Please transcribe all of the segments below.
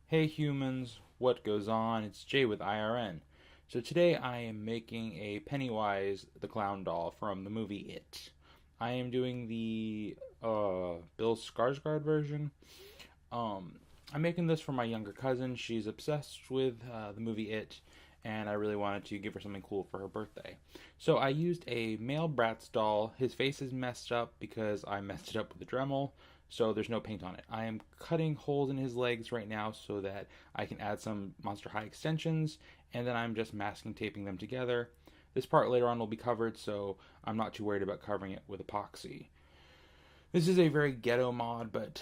Hey humans, what goes on? It's Jay with IRN. So today I am making a Pennywise the Clown doll from the movie It. I am doing the Bill Skarsgård version. I'm making this for my younger cousin. She's obsessed with the movie It, and I really wanted to give her something cool for her birthday. So I used a male Bratz doll. His face is messed up because I messed it up with a Dremel, so there's no paint on it. I am cutting holes in his legs right now so that I can add some Monster High extensions, and then I'm just masking taping them together. This part later on will be covered, so I'm not too worried about covering it with epoxy. This is a very ghetto mod, but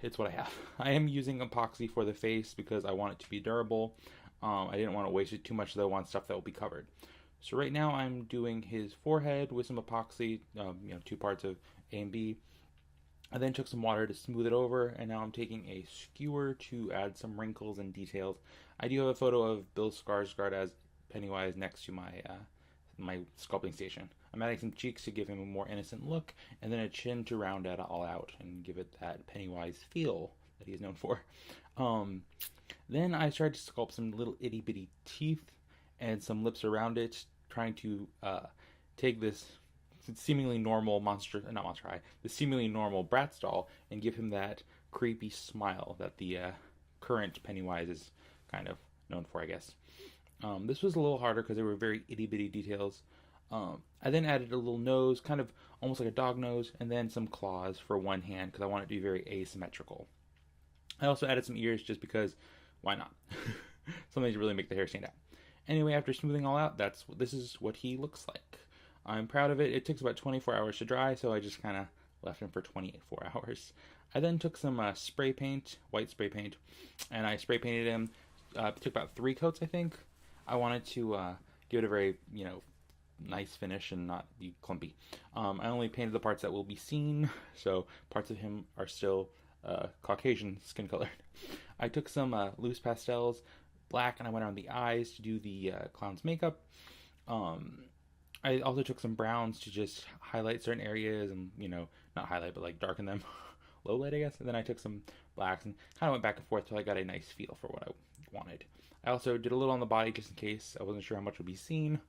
it's what I have. I am using epoxy for the face because I want it to be durable. I didn't want to waste it too much though on stuff that will be covered. So right now I'm doing his forehead with some epoxy, 2 parts of A and B. I then took some water to smooth it over, and now I'm taking a skewer to add some wrinkles and details. I do have a photo of Bill Skarsgård as Pennywise next to my sculpting station. I'm adding some cheeks to give him a more innocent look, and then a chin to round it all out and give it that Pennywise feel that he is known for. Then I started to sculpt some little itty bitty teeth and some lips around it, trying to take this seemingly normal the seemingly normal Bratz doll, and give him that creepy smile that the current Pennywise is kind of known for, I guess. This was a little harder because there were very itty bitty details. I then added a little nose, kind of almost like a dog nose, and then some claws for one hand because I want it to be very asymmetrical. I also added some ears just because, why not? Something to really make the hair stand out. Anyway, after smoothing all out, this is what he looks like. I'm proud of it. It takes about 24 hours to dry, so I just kind of left him for 24 hours. I then took some spray paint, white spray paint, and I spray painted him. It took about 3 coats, I think. I wanted to give it a very, nice finish and not be clumpy. I only painted the parts that will be seen, so parts of him are still Caucasian skin colored. I took some loose pastels, black, and I went around the eyes to do the clown's makeup. I also took some browns to just highlight certain areas and, not highlight, but like darken them. Low light, I guess. And then I took some blacks and kind of went back and forth till I got a nice feel for what I wanted. I also did a little on the body just in case. I wasn't sure how much would be seen.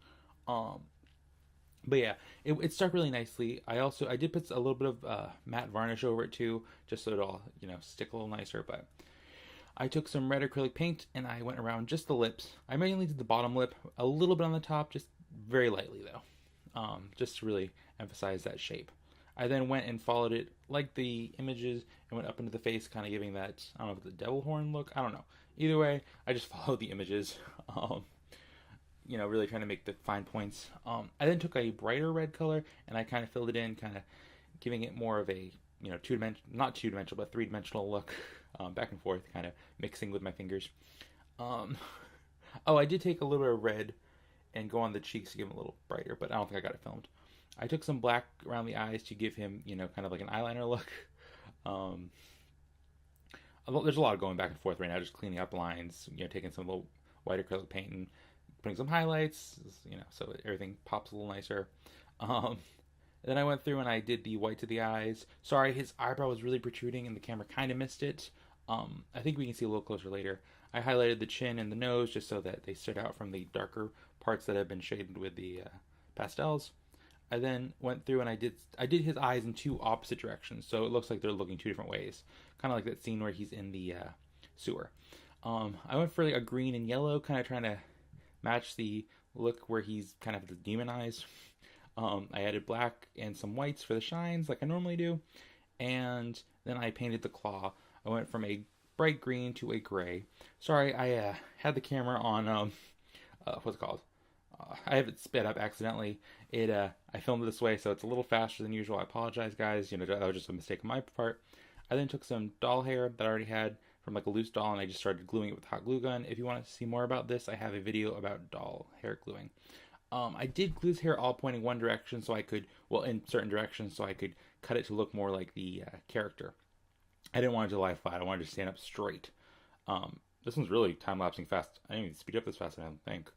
But yeah, it stuck really nicely. I did put a little bit of matte varnish over it too, just so it'll, stick a little nicer. But I took some red acrylic paint and I went around just the lips. I mainly did the bottom lip, a little bit on the top, just very lightly though, just to really emphasize that shape. I then went and followed it like the images and went up into the face, kind of giving that, I don't know if it's a devil horn look, I don't know. Either way, I just followed the images, really trying to make the fine points. I then took a brighter red color and I kind of filled it in, kind of giving it more of a, not two-dimensional, but three-dimensional look, back and forth, kind of mixing with my fingers. I did take a little bit of red and go on the cheeks to give him a little brighter, but I don't think I got it filmed. I took some black around the eyes to give him, kind of like an eyeliner look. There's a lot of going back and forth right now, just cleaning up lines, taking some little white acrylic paint and putting some highlights, so everything pops a little nicer. Then I went through and I did the white to the eyes. Sorry, his eyebrow was really protruding and the camera kind of missed it. I think we can see a little closer later. I highlighted the chin and the nose just so that they stood out from the darker parts that have been shaded with the pastels. I then went through and I did his eyes in 2 opposite directions, so it looks like they're looking 2 different ways. Kind of like that scene where he's in the sewer. I went for like a green and yellow, kind of trying to match the look where he's kind of the demon eyes. I added black and some whites for the shines like I normally do, and then I painted the claw. I went from a bright green to a gray. Sorry, I had the camera on what's it called? I have it sped up accidentally. I filmed it this way, so it's a little faster than usual. I apologize, guys. That was just a mistake on my part. I then took some doll hair that I already had from like a loose doll, and I just started gluing it with a hot glue gun. If you want to see more about this, I have a video about doll hair gluing. I did glue his hair all pointing one direction, so I could, in certain directions, so I could cut it to look more like the character. I didn't want it to lie flat. I wanted it to stand up straight. This one's really time-lapsing fast. I didn't even speed up this fast, I don't think.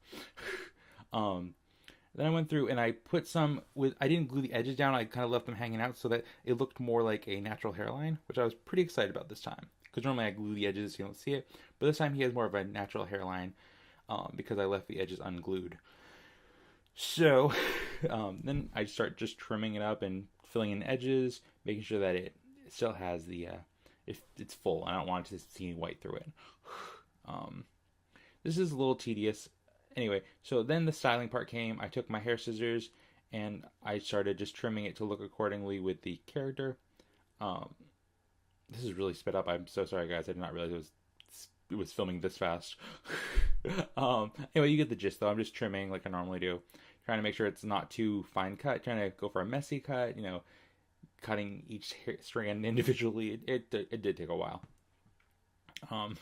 Then I went through and I put some with, I didn't glue the edges down. I kind of left them hanging out so that it looked more like a natural hairline, which I was pretty excited about this time. Because normally I glue the edges so you don't see it, but this time he has more of a natural hairline because I left the edges unglued. So then I start just trimming it up and filling in edges, making sure that it still has it's full. I don't want to see any white through it. Um, this is a little tedious. Anyway, so then the styling part came. I took my hair scissors and I started just trimming it to look accordingly with the character. Um, this is really sped up. I'm so sorry, guys. I did not realize it was filming this fast. Anyway, you get the gist, though. I'm just trimming like I normally do, trying to make sure it's not too fine cut. Trying to go for a messy cut. Cutting each strand individually. It did take a while. Um,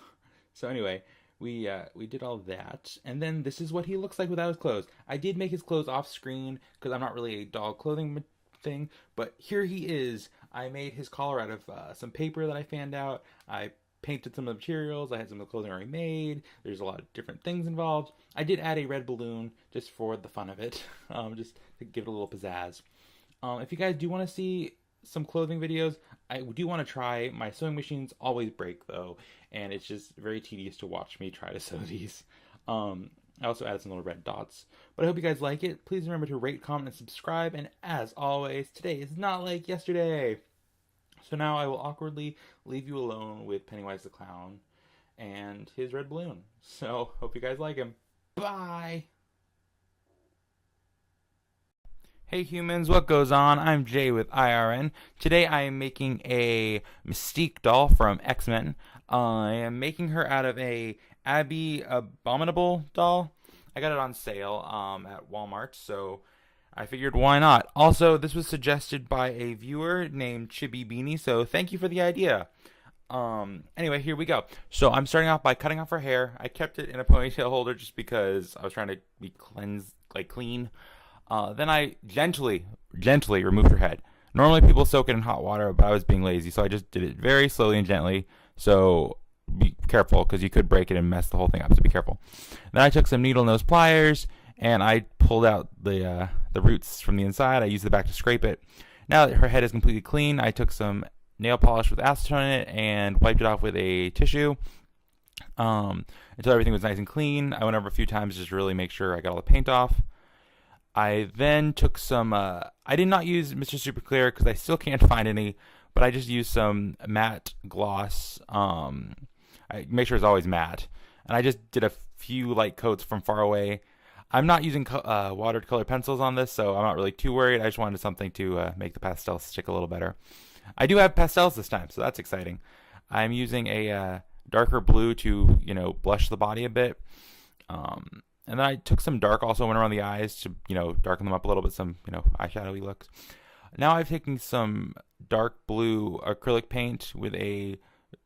so anyway, we did all that, and then this is what he looks like without his clothes. I did make his clothes off screen because I'm not really a doll clothing thing, but here he is. I made his collar out of some paper that I fanned out. I painted some of the materials. I had some of the clothing already made. There's a lot of different things involved. I did add a red balloon just for the fun of it, just to give it a little pizzazz. If you guys do want to see some clothing videos, I do want to try. My sewing machines always break though, and it's just very tedious to watch me try to sew these. I also added some little red dots. But I hope you guys like it. Please remember to rate, comment, and subscribe. And as always, today is not like yesterday. So now I will awkwardly leave you alone with Pennywise the Clown and his red balloon. So hope you guys like him. Bye! Hey humans, what goes on? I'm Jay with IRN. Today I am making a Mystique doll from X-Men. I am making her out of a Abby Abominable doll. I got it on sale at Walmart, so I figured why not. Also, this was suggested by a viewer named Chibi Beanie, so thank you for the idea. Anyway, here we go. So I'm starting off by cutting off her hair. I kept it in a ponytail holder just because I was trying to be clean. Then I gently removed her head. Normally people soak it in hot water, but I was being lazy, so I just did it very slowly and gently. So be careful, because you could break it and mess the whole thing up, so be careful. Then I took some needle nose pliers, and I pulled out the roots from the inside. I used the back to scrape it. Now that her head is completely clean, I took some nail polish with acetone in it and wiped it off with a tissue until everything was nice and clean. I went over a few times just to really make sure I got all the paint off. I then took some, I did not use Mr. Super Clear because I still can't find any, but I just used some matte gloss. I make sure it's always matte. And I just did a few light coats from far away. I'm not using watered color pencils on this, so I'm not really too worried. I just wanted something to make the pastel stick a little better. I do have pastels this time, so that's exciting. I'm using a darker blue to, blush the body a bit. And then I took some dark, also went around the eyes to, darken them up a little bit, some, eyeshadowy looks. Now I've taken some dark blue acrylic paint with a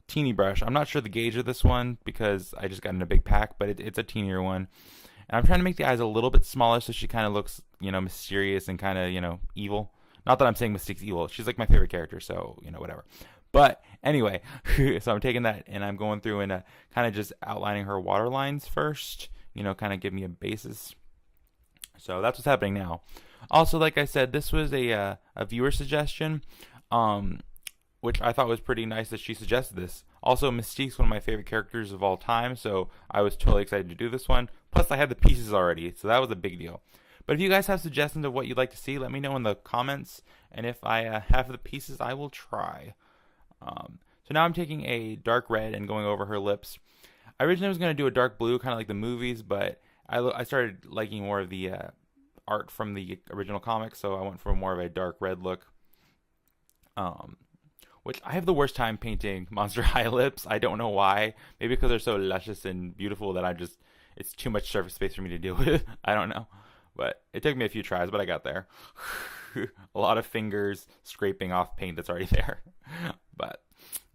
teeny brush. I'm not sure the gauge of this one because I just got in a big pack, but it's a teenier one. And I'm trying to make the eyes a little bit smaller so she kind of looks, mysterious and kind of, evil. Not that I'm saying Mystique's evil. She's like my favorite character, so, whatever. But anyway, so I'm taking that and I'm going through and kind of just outlining her water lines first. Kind of give me a basis. So that's what's happening now. Also, like I said, this was a viewer suggestion, which I thought was pretty nice that she suggested this. Also, Mystique's one of my favorite characters of all time, so I was totally excited to do this one. Plus, I had the pieces already, so that was a big deal. But if you guys have suggestions of what you'd like to see, let me know in the comments, and if I have the pieces, I will try. So now I'm taking a dark red and going over her lips. I originally was going to do a dark blue, kind of like the movies, but I started liking more of the art from the original comics, so I went for more of a dark red look. Which I have the worst time painting Monster High lips. I don't know why. Maybe because they're so luscious and beautiful that it's too much surface space for me to deal with. I don't know. But it took me a few tries, but I got there. A lot of fingers scraping off paint that's already there. But,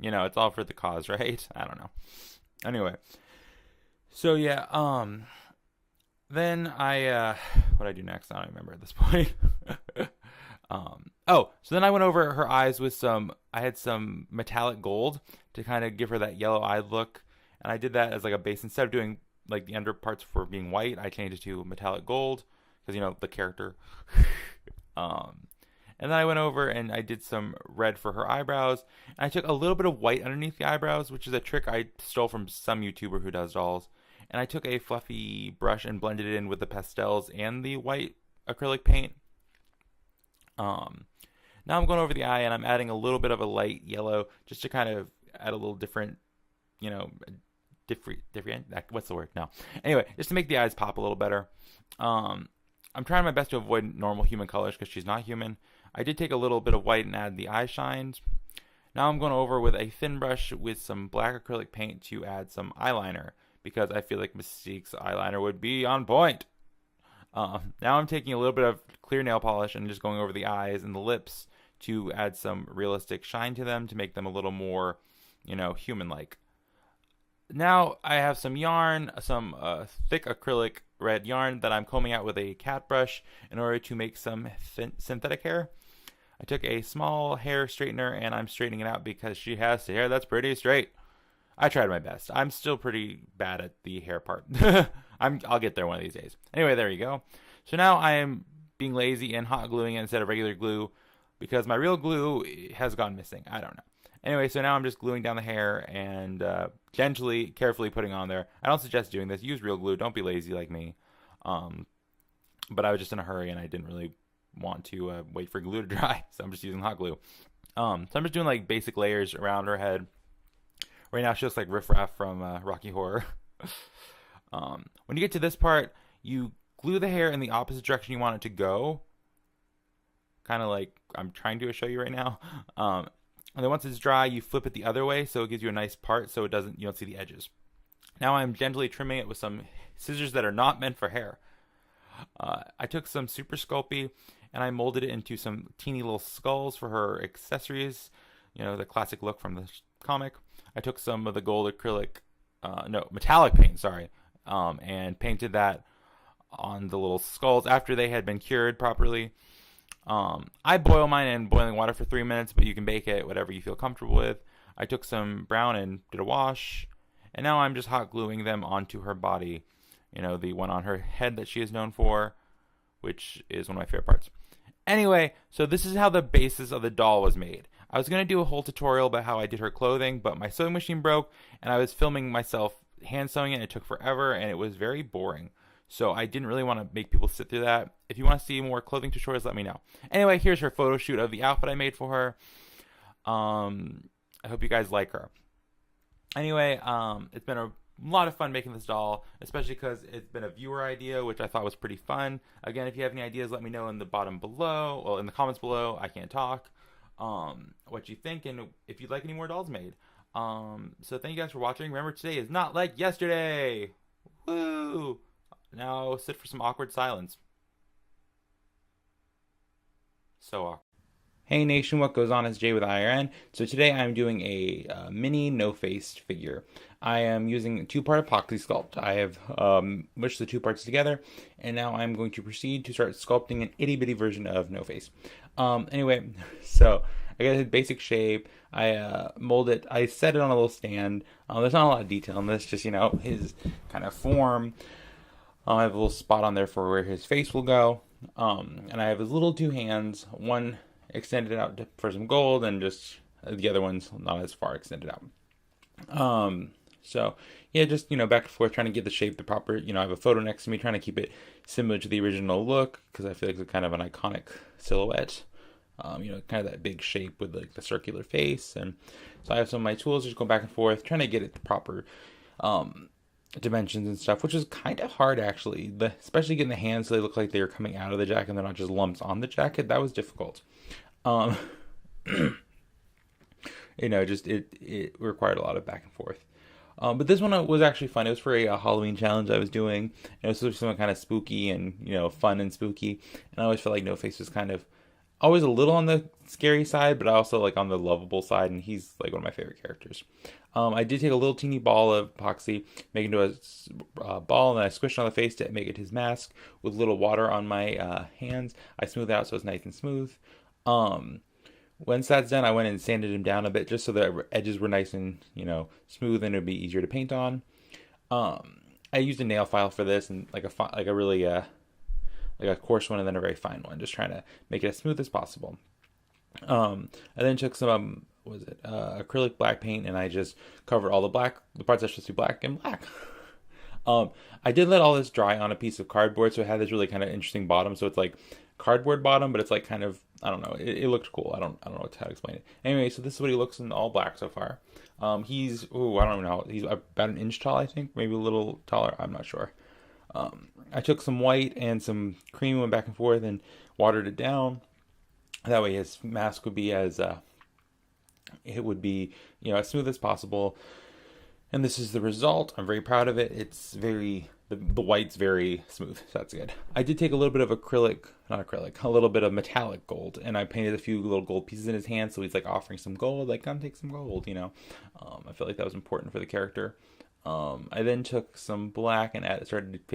it's all for the cause, right? I don't know. Anyway, so yeah, then what I do next, I don't remember at this point. So then I went over her eyes with I had some metallic gold to kind of give her that yellow-eyed look, and I did that as like a base. Instead of doing like the under parts for being white, I changed it to metallic gold, because the character. um, and then I went over and I did some red for her eyebrows. And I took a little bit of white underneath the eyebrows, which is a trick I stole from some YouTuber who does dolls. And I took a fluffy brush and blended it in with the pastels and the white acrylic paint. Um, Now I'm going over the eye and I'm adding a little bit of a light yellow just to kind of add a little different, you know, different. What's the word? No. Anyway, just to make the eyes pop a little better. I'm trying my best to avoid normal human colors because she's not human. I did take a little bit of white and add the eye shines. Now I'm going over with a thin brush with some black acrylic paint to add some eyeliner because I feel like Mystique's eyeliner would be on point. Now I'm taking a little bit of clear nail polish and just going over the eyes and the lips to add some realistic shine to them to make them a little more, human-like. Now I have some yarn, some thick acrylic red yarn that I'm combing out with a cat brush in order to make some synthetic hair. I took a small hair straightener and I'm straightening it out because she has hair that's pretty straight. I tried my best. I'm still pretty bad at the hair part. I'll get there one of these days. Anyway, there you go. So now I am being lazy and hot gluing it instead of regular glue because my real glue has gone missing. I don't know. Anyway, so now I'm just gluing down the hair and gently, carefully putting on there. I don't suggest doing this. Use real glue. Don't be lazy like me. But I was just in a hurry and I didn't really want to wait for glue to dry, so I'm just using hot glue. So I'm just doing like basic layers around her head. Right now she looks like Riff Raff from Rocky Horror. When you get to this part, you glue the hair in the opposite direction you want it to go. Kind of like I'm trying to show you right now. And then once it's dry, you flip it the other way so it gives you a nice part so you don't see the edges. Now I'm gently trimming it with some scissors that are not meant for hair. I took some Super Sculpey and I molded it into some teeny little skulls for her accessories. The classic look from the comic. I took some of the gold acrylic, metallic paint, sorry, and painted that on the little skulls after they had been cured properly. I boil mine in boiling water for 3 minutes, but you can bake it whatever you feel comfortable with. I took some brown and did a wash, and now I'm just hot gluing them onto her body. The one on her head that she is known for, which is one of my favorite parts. Anyway, so this is how the basis of the doll was made. I was going to do a whole tutorial about how I did her clothing, but my sewing machine broke, and I was filming myself hand sewing it, and it took forever, and it was very boring. So I didn't really want to make people sit through that. If you want to see more clothing tutorials, let me know. Anyway, here's her photo shoot of the outfit I made for her. I hope you guys like her. Anyway, it's been a lot of fun making this doll, especially because it's been a viewer idea, which I thought was pretty fun. Again, if you have any ideas, let me know in the bottom below, well, in the comments below. I can't talk. What you think, and if you'd like any more dolls made. So thank you guys for watching. Remember, today is not like yesterday. Woo! Now sit for some awkward silence. So awkward. Hey Nation, what goes on? It's Jay with IRN. So today I'm doing a mini no-faced figure. I am using a two-part epoxy sculpt. I have mushed the two parts together, and now I'm going to proceed to start sculpting an itty-bitty version of No-Face. Anyway, so I got a basic shape. I mold it. I set it on a little stand. There's not a lot of detail in this, just, his kind of form. I have a little spot on there for where his face will go. And I have his little two hands, one extended out for some gold and just the other one's not as far extended out. So yeah, just, back and forth trying to get the shape, the proper, I have a photo next to me trying to keep it similar to the original look because I feel like it's kind of an iconic silhouette. Kind of that big shape with like the circular face. And so I have some of my tools just going back and forth trying to get it the proper dimensions and stuff, which is kind of hard actually, especially getting the hands so they look like they're coming out of the jacket and they're not just lumps on the jacket. That was difficult. Just it required a lot of back and forth. But this one was actually fun. It was for a Halloween challenge I was doing. It was something kind of spooky and, fun and spooky. And I always felt like No Face was kind of always a little on the scary side, but also like on the lovable side. And he's like one of my favorite characters. I did take a little teeny ball of epoxy, make it into a ball, and then I squished it on the face to make it his mask with a little water on my hands. I smoothed it out so it's nice and smooth. Once that's done, I went and sanded him down a bit just so the edges were nice and, smooth and it would be easier to paint on. I used a nail file for this and like a really like a coarse one and then a very fine one, just trying to make it as smooth as possible. I then took some was it acrylic black paint, and I just covered all the parts that should be black and black. Um, I did let all this dry on a piece of cardboard, so it had this really kind of interesting bottom. So it's like cardboard bottom, but it's like kind of, I don't know. It looked cool. I don't know how to explain it. Anyway, so this is what he looks in all black so far. He's I don't know. He's about an inch tall, I think, maybe a little taller. I'm not sure. I took some white and some cream, went back and forth, and watered it down. That way, his mask would be as it would be, as smooth as possible. And this is the result. I'm very proud of it. It's very, the white's very smooth, so that's good. I did take a little bit of not acrylic, a little bit of metallic gold, and I painted a few little gold pieces in his hand, so he's like offering some gold, like, come take some gold. I felt like that was important for the character. I then took some black and started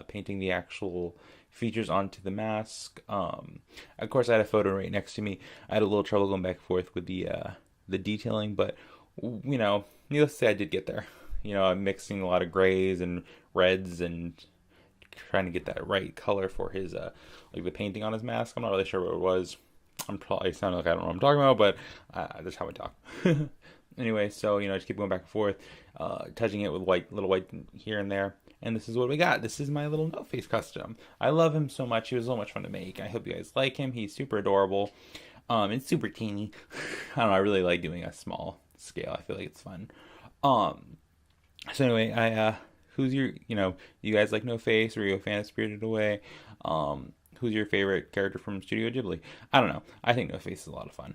painting the actual features onto the mask. Of course, I had a photo right next to me. I had a little trouble going back and forth with the detailing, but needless to say, I did get there. I'm mixing a lot of grays and reds and trying to get that right color for his like the painting on his mask. I'm not really sure what it was. I'm probably sounding like I don't know what I'm talking about, but that's how I talk. Anyway, so just keep going back and forth, touching it with little white here and there, and this is what we got. This is my little No Face custom. I love him so much. He was so much fun to make. I hope you guys like him. He's super adorable. It's super teeny. I don't know. I really like doing a small scale. I feel like it's fun. So anyway, who's your, you guys like No Face? Or are you a fan of Spirited Away? Who's your favorite character from Studio Ghibli? I don't know. I think No Face is a lot of fun.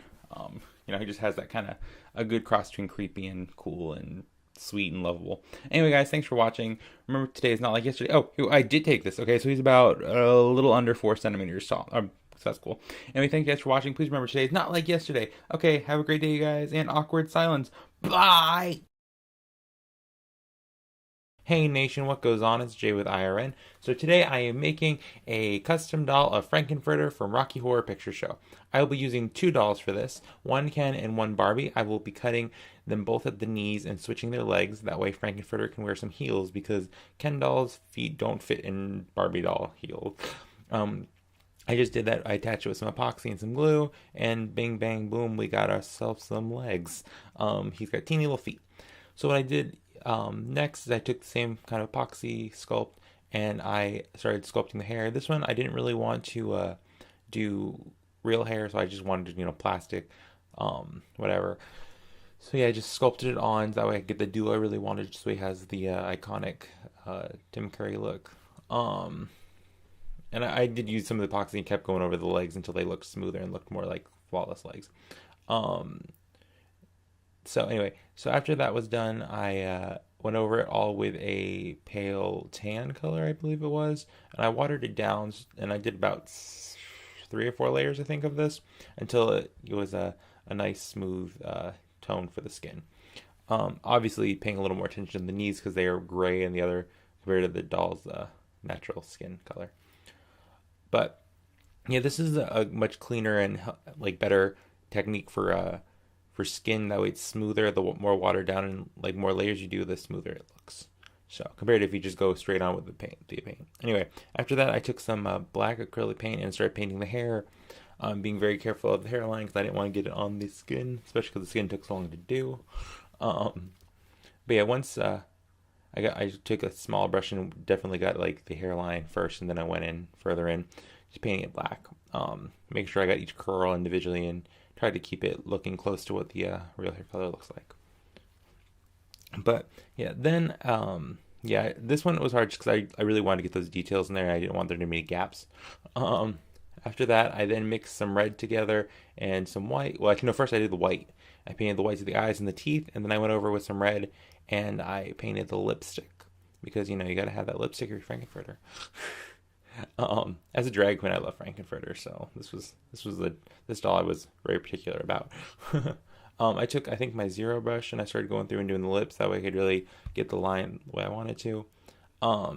He just has that kind of a good cross between creepy and cool and sweet and lovable. Anyway, guys, thanks for watching. Remember, today is not like yesterday. Oh, I did take this. Okay, so he's about a little under 4 centimeters tall. So that's cool. Anyway, thank you guys for watching. Please remember, today is not like yesterday. Okay, have a great day, you guys, and awkward silence. Bye! Hey Nation, what goes on? It's Jay with IRN. So today I am making a custom doll of Frankenfurter from Rocky Horror Picture Show. I will be using 2 dolls for this, one Ken and one Barbie. I will be cutting them both at the knees and switching their legs. That way Frankenfurter can wear some heels because Ken doll's feet don't fit in Barbie doll heels. I just did that. I attached it with some epoxy and some glue, and bing, bang, boom, we got ourselves some legs. He's got teeny little feet. So what I did next is I took the same kind of epoxy sculpt and I started sculpting the hair. This one I didn't really want to do real hair, so I just wanted to, plastic, whatever. So yeah, I just sculpted it on. That way I could get the duo I really wanted, just so he has the iconic Tim Curry look. And I did use some of the epoxy and kept going over the legs until they looked smoother and looked more like flawless legs. So anyway, so after that was done, I went over it all with a pale tan color, I believe it was, and I watered it down, and I did about 3 or 4 layers, I think, of this until it was a nice smooth tone for the skin. Obviously, paying a little more attention to the knees because they are gray and the other compared to the doll's natural skin color. But yeah, this is a much cleaner and like better technique for skin. That way it's smoother. The more watered down and like more layers you do, the smoother it looks. So compared to if you just go straight on with the paint. Anyway, after that I took some black acrylic paint and started painting the hair. Being very careful of the hairline because I didn't want to get it on the skin, especially because the skin took so long to do. But yeah, once I took a small brush and definitely got like the hairline first, and then I went in further in, just painting it black. Make sure I got each curl individually and tried to keep it looking close to what the real hair color looks like. But yeah, then yeah, this one was hard just because I really wanted to get those details in there. I didn't want there to be any gaps. After that, I then mixed some red together and some white. Well, actually, no, first I did the white. I painted the whites of the eyes and the teeth, and then I went over with some red and I painted the lipstick because you gotta have that lipstick or you're Frankenfurter. As a drag queen, I love Frankenfurter, so this doll I was very particular about. I took, I think, my zero brush and I started going through and doing the lips. That way I could really get the line the way I wanted to. I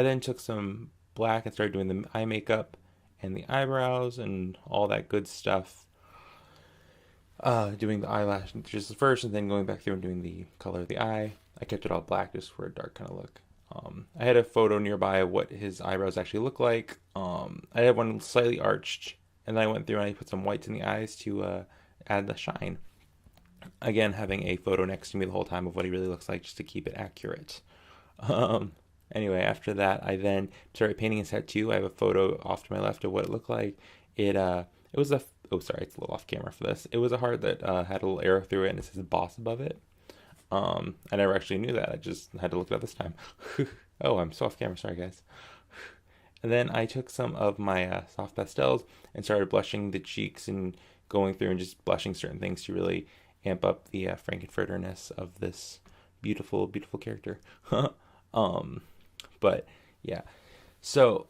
then took some black and started doing the eye makeup and the eyebrows and all that good stuff. Doing the eyelashes first and then going back through and doing the color of the eye. I kept it all black just for a dark kind of look. I had a photo nearby of what his eyebrows actually look like. I had one slightly arched, and then I went through and I put some whites in the eyes to add the shine. Again, having a photo next to me the whole time of what he really looks like just to keep it accurate. Um, anyway, after that, I then started painting his tattoo. I have a photo off to my left of what it looked like. It was a oh sorry, it's a little off camera for this. It was a heart that had a little arrow through it, and it says boss above it. I never actually knew that. I just had to look it up this time. Oh, I'm so off camera. Sorry, guys. And then I took some of my soft pastels and started blushing the cheeks and going through and just blushing certain things to really amp up the Frankenfurterness of this beautiful, beautiful character. um, but yeah, so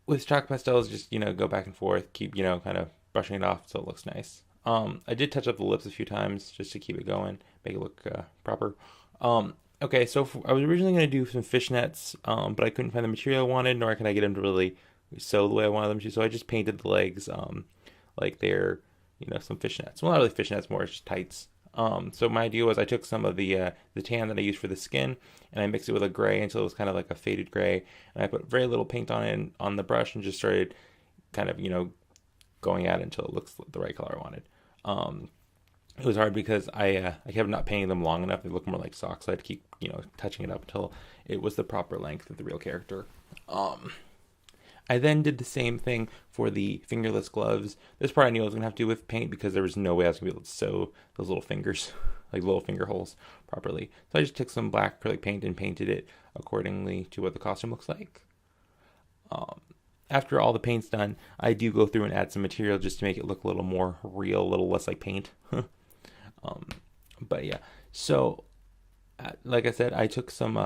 with chalk pastels, just go back and forth, keep kind of brushing it off so it looks nice. I did touch up the lips a few times just to keep it going, make it look proper. Okay, so I was originally going to do some fishnets, but I couldn't find the material I wanted, nor could I get them to really sew the way I wanted them to. So I just painted the legs like they're some fishnets. Well, not really fishnets, more just tights. So my idea was I took some of the tan that I used for the skin and I mixed it with a gray until it was kind of like a faded gray, and I put very little paint on it on the brush and just started kind of going at it until it looks the right color I wanted. Um, it was hard because I kept not painting them long enough. They look more like socks. So I had to keep touching it up until it was the proper length of the real character. Um, I then did the same thing for the fingerless gloves. This part I knew I was gonna have to do with paint because there was no way I was gonna be able to sew those little fingers, like little finger holes, properly. So I just took some black acrylic paint and painted it accordingly to what the costume looks like. Um, After all the paint's done, I do go through and add some material just to make it look a little more real, a little less like paint. um, but yeah, so like I said, I took some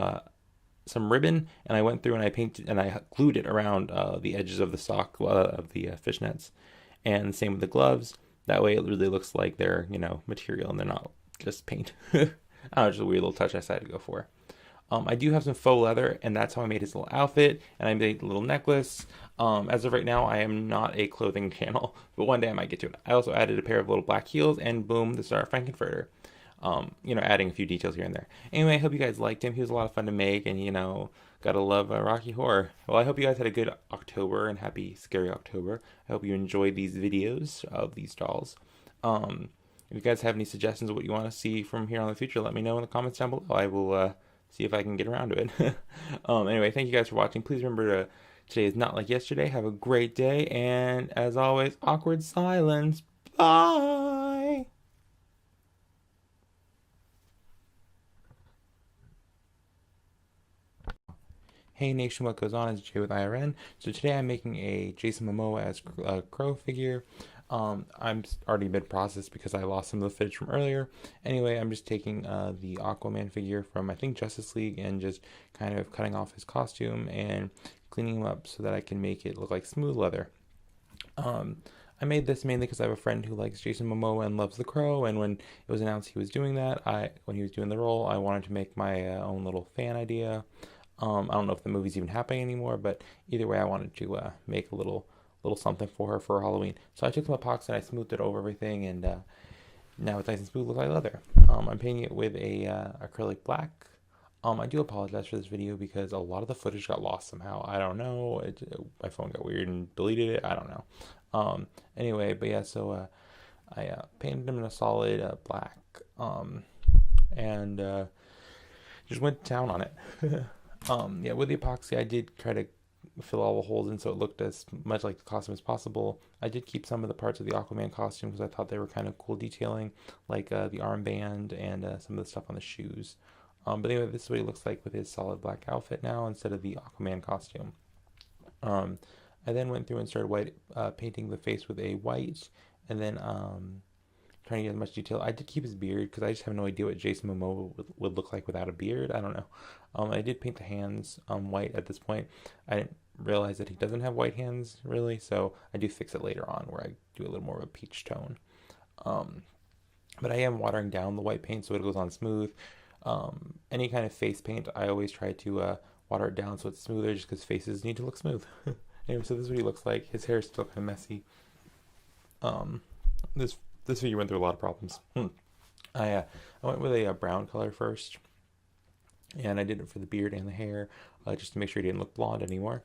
ribbon and I went through and I painted and I glued it around the edges of the sock of the fishnets, and same with the gloves. That way, it really looks like they're material and they're not just paint. I don't know, just a weird little touch I decided to go for. I do have some faux leather, and that's how I made his little outfit, and I made a little necklace. As of right now, I am not a clothing channel, but one day I might get to it. I also added a pair of little black heels, and boom, this is our Frankenfurter. Adding a few details here and there. Anyway, I hope you guys liked him. He was a lot of fun to make, and gotta love Rocky Horror. Well, I hope you guys had a good October and happy scary October. I hope you enjoyed these videos of these dolls. If you guys have any suggestions of what you want to see from here on in the future, let me know in the comments down below. I will see if I can get around to it. Anyway, thank you guys for watching. Please remember today is not like yesterday. Have a great day, and as always, awkward silence. Bye. Hey Nation, what goes on? It's Jay with IRN. So today I'm making a Jason Momoa as Crow figure. I'm already mid-process because I lost some of the footage from earlier. Anyway, I'm just taking the Aquaman figure from I think Justice League and just kind of cutting off his costume and cleaning him up so that I can make it look like smooth leather. Um, I made this mainly because I have a friend who likes Jason Momoa and loves The Crow, and when it was announced he was doing that, when he was doing the role, I wanted to make my own little fan idea. I don't know if the movie's even happening anymore, but either way, I wanted to make a little something for her for Halloween. So I took some epoxy and I smoothed it over everything, and now it's nice and smooth, looks like leather. I'm painting it with a acrylic black. I do apologize for this video because a lot of the footage got lost somehow. I don't know. My phone got weird and deleted it. I don't know. Anyway, but yeah, so I painted him in a solid black, and just went to town on it. Yeah, with the epoxy, I did try to fill all the holes in so it looked as much like the costume as possible. I did keep some of the parts of the Aquaman costume because I thought they were kind of cool detailing, like the armband and some of the stuff on the shoes. But anyway, this is what he looks like with his solid black outfit now instead of the Aquaman costume. Um, I then went through and started painting the face with a white, and then trying to get as much detail. I did keep his beard because I just have no idea what Jason Momoa would look like without a beard. I don't know. I did paint the hands white at this point. I didn't realize that he doesn't have white hands really, so I do fix it later on where I do a little more of a peach tone. Um, but I am watering down the white paint so it goes on smooth. Any kind of face paint, I always try to water it down so it's smoother just because faces need to look smooth. Anyway, so this is what he looks like. His hair is still kind of messy. Um, this figure went through a lot of problems. I went with a brown color first, And I did it for the beard and the hair, just to make sure he didn't look blonde anymore.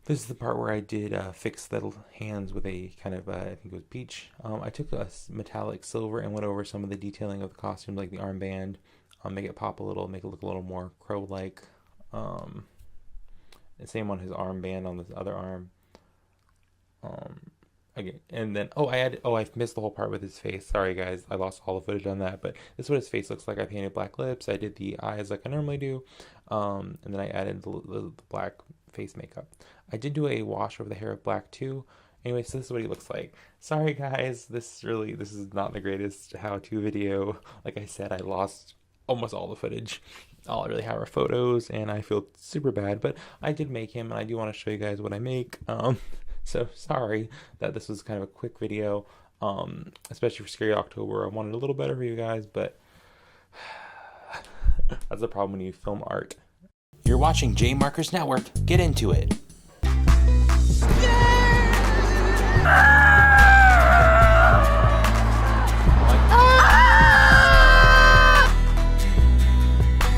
This is the part where I did fix the hands with a kind of, I think it was peach. I took a metallic silver and went over some of the detailing of the costume, like the armband, make it pop a little, make it look a little more crow-like. The same on his armband on this other arm. Again, and then I missed the whole part with his face. Sorry guys, I lost all the footage on that, but this is what his face looks like. I painted black lips, I did the eyes like I normally do, and then I added the black face makeup. I did do a wash over the hair of black too. Anyway, so this is what he looks like. Sorry guys, this is not the greatest how-to video. Like I said, I lost almost all the footage. All I really have are photos, and I feel super bad, but I did make him, and I do want to show you guys what I make. So sorry that this was kind of a quick video, especially for Scary October. I wanted a little better for you guys, but that's the problem when you film art. You're watching J Markers Network. Get into it.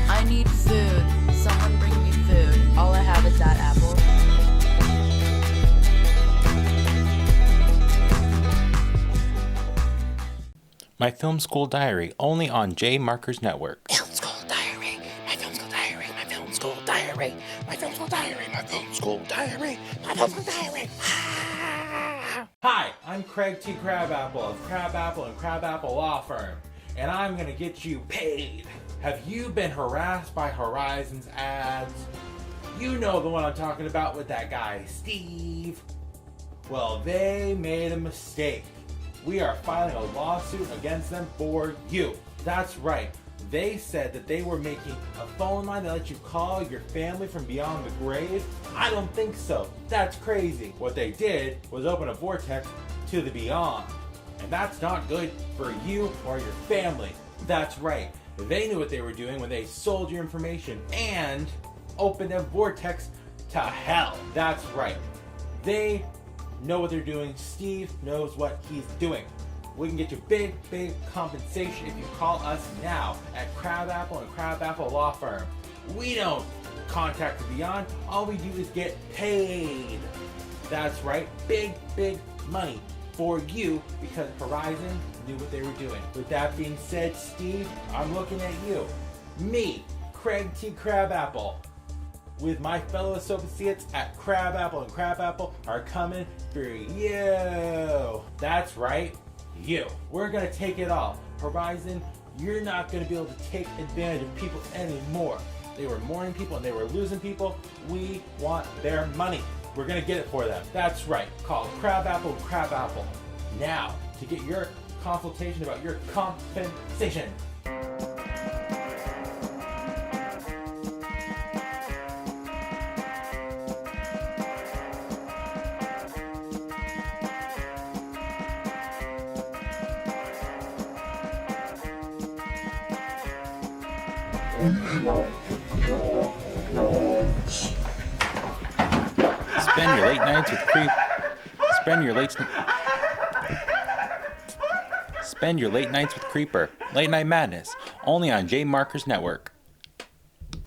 I need food. Someone bring me food. All I have is that apple. My Film School Diary, only on J Markers Network. Film School Diary, my Film School Diary, my Film School Diary, my Film School Diary, my Film School Diary, my Film School Diary. Hi, I'm Craig T. Crabapple of Crabapple and Crabapple Law Firm, and I'm gonna get you paid. Have you been harassed by Horizon's ads? You know the one I'm talking about with that guy, Steve. Well, they made a mistake. We are filing a lawsuit against them for you. That's right. They said that they were making a phone line that lets you call your family from beyond the grave. I don't think so. That's crazy. What they did was open a vortex to the beyond. And that's not good for you or your family. That's right. They knew what they were doing when they sold your information and opened a vortex to hell. That's right. They know what they're doing. Steve knows what he's doing. We can get you big compensation if you call us now at Crabapple and Crabapple Law Firm. We don't contact the beyond. All we do is get paid. That's right. Big money for you because Horizon knew what they were doing. With that being said, Steve, I'm looking at you. Me, Craig T. Crabapple, with my fellow associates at Crabapple and Crabapple are coming for you. That's right, you. We're gonna take it all. Horizon, you're not gonna be able to take advantage of people anymore. They were mourning people and they were losing people. We want their money. We're gonna get it for them. That's right. Call Crabapple and Crabapple now to get your consultation about your compensation. Spend your late nights with Spend your late nights with Creeper. Late Night Madness, only on J Markers Network.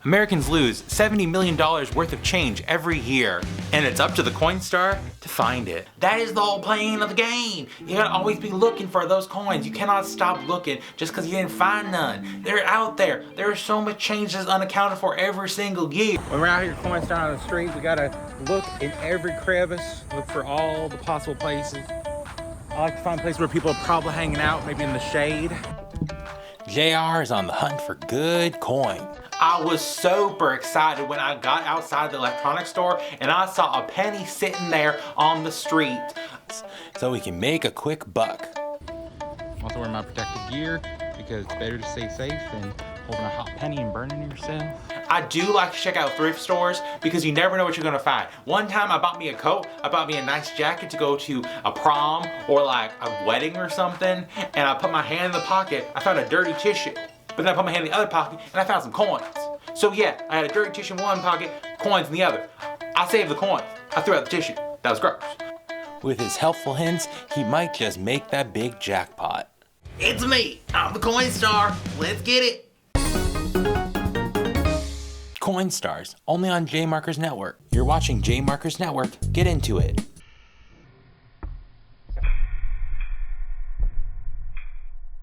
Americans lose $70 million worth of change every year, and it's up to the Coinstar to find it. That is the whole plan of the game. You gotta always be looking for those coins. You cannot stop looking just because you didn't find none. They're out there. There is so much change that's unaccounted for every single year. When we're out here Coinstar on the street, we gotta look in every crevice, look for all the possible places. I like to find places where people are probably hanging out, maybe in the shade. JR is on the hunt for good coin. I was super excited when I got outside the electronics store and I saw a penny sitting there on the street. So we can make a quick buck. I'm also wearing my protective gear because it's better to stay safe than holding a hot penny and burning yourself. I do like to check out thrift stores because you never know what you're gonna find. One time I bought me a coat, I bought me a nice jacket to go to a prom or like a wedding or something, and I put my hand in the pocket, I found a dirty tissue. But then I put my hand in the other pocket and I found some coins. So yeah, I had a dirty tissue in one pocket, coins in the other. I saved the coins. I threw out the tissue. That was gross. With his helpful hints, he might just make that big jackpot. It's me, I'm the Coinstar. Let's get it. Coin Stars, only on J Markers Network. You're watching J Markers Network. Get into it.